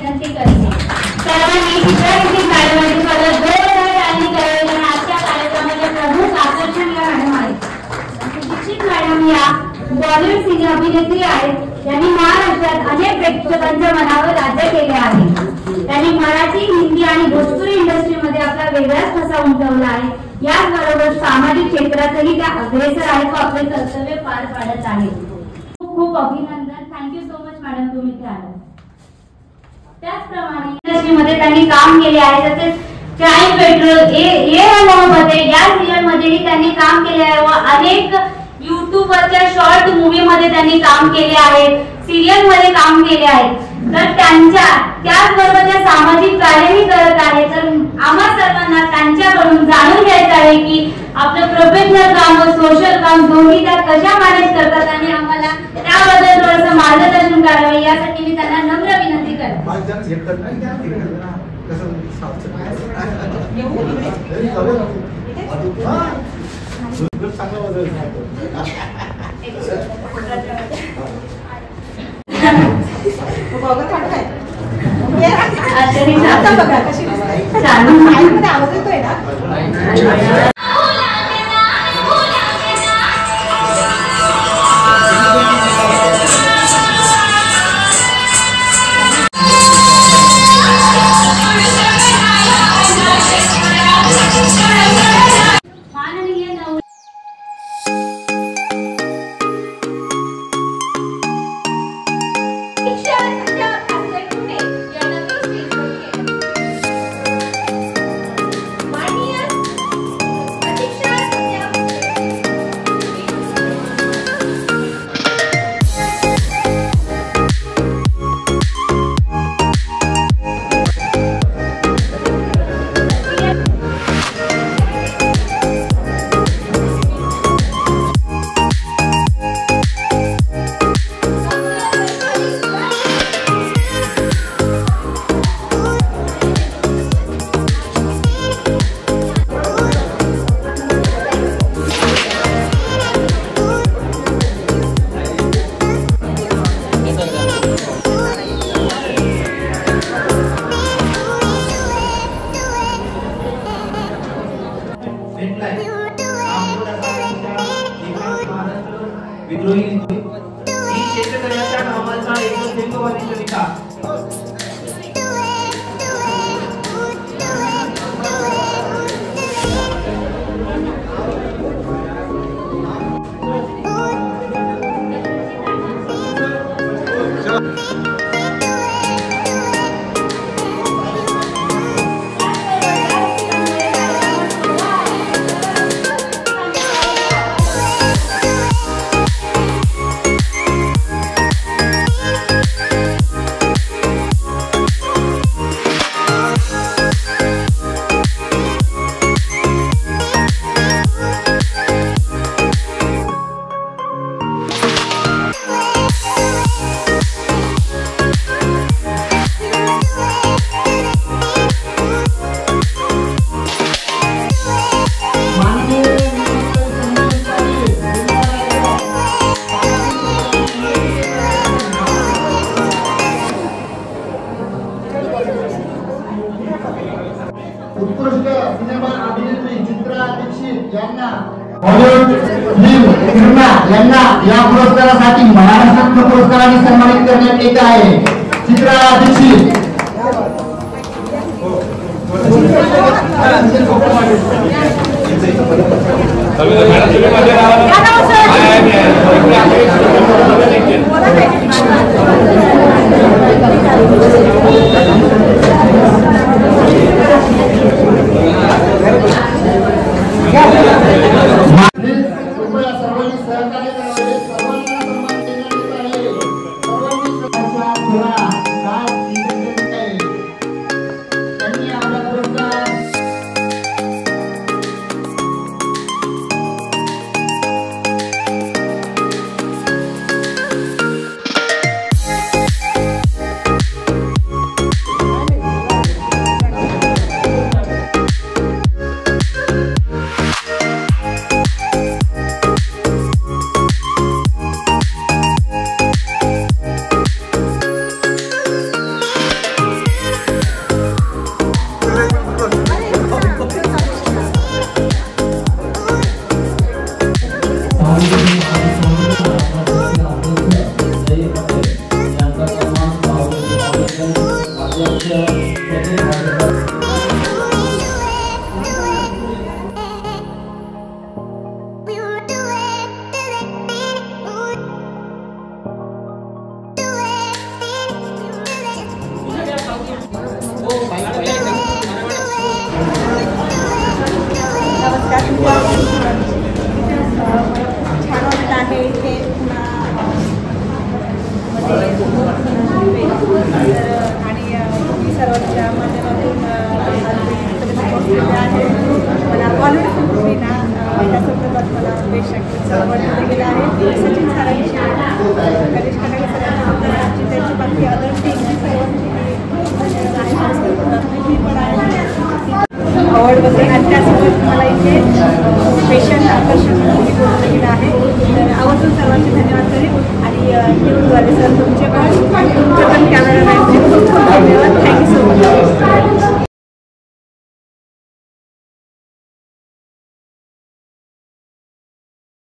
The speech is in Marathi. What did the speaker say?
विनंती करते. सर्वांनी चित्रांकित मॅडमांची पदक जोरदार टाळी करावी. आणि आजच्या कार्यक्रमाचे प्रमुख आकर्षण या मॅडम आहेत. सुशिक्षित मॅडम या बॉलिवूड सिने अभिनेत्री आहेत. त्यांनी महाराष्ट्रात अनेक प्रेक्षकांच्या मनावर राज्य केले आहे. त्यांनी मराठी, हिंदी आणि भोजपुरी इंडस्ट्रीमध्ये आपला वेगळाच ठसा उमटवला आहे. याचबरोबर सामाजिक क्षेत्रातही त्या अग्रेसर आहेत व आपले कर्तव्य पार पाडत आहेत. खूप खूप अभिनंदन. थँक्यू सो मच मॅडम, तुम्ही इथे आलात. त्याचप्रमाणे इंडस्ट्रीमध्ये त्यांनी काम केले आहे. तसेच क्राईम पेट्रोल, ये मोहब्बत है या सीरियल मध्येही त्यांनी काम केले आहे व अनेक युट्यूबवरच्या शॉर्ट मूवी मध्ये त्यांनी काम केले आहे, सिरियल मध्ये काम केले आहे. तर त्याचबरोबर त्या सामाजिक कार्यही करत आहे. तर आम्हा सर्वांना त्यांच्याकडून जाणून घ्यायचं आहे की आपलं प्रोफेशनल काम व सोशल काम दोन्ही त्या कशा मॅनेज करतात आणि आम्हाला त्याबद्दल थोडंसं मार्गदर्शन करावे यासाठी मी त्यांना नम्र विनंती करते. आवाज येतोय ना. उत्कृष्ट सिनेमा अभिनेत्री चित्रा दीक्षित यांना बॉलिवूड फिल्म निर्मा यांना या पुरस्कारासाठी महाराष्ट्र पुरस्काराने सन्मानित करण्यात येत आहे. चित्रा दीक्षित छान वाटत आहे इथे आणि मी सर्वांच्या माध्यमातून मला बॉलिवूड मूवीना त्यासंदर्भात मला बेस्ट ॲक्टरचा अवॉर्ड दिला गेला आहे. सचिन सरांची गणेश खटाळे सरांची त्यांची बाकी अदर टीम सर्वांची पण आहे अवॉर्डबद्दल. आणि त्यासोबत मला इथे स्पेशल आकर्षण मूवी बोलवलं गेलं आहे. तर आवर्जून सर्वांचे धन्यवाद करेन. आणि निवडून झाले सर तुमचे पण कॅमेरा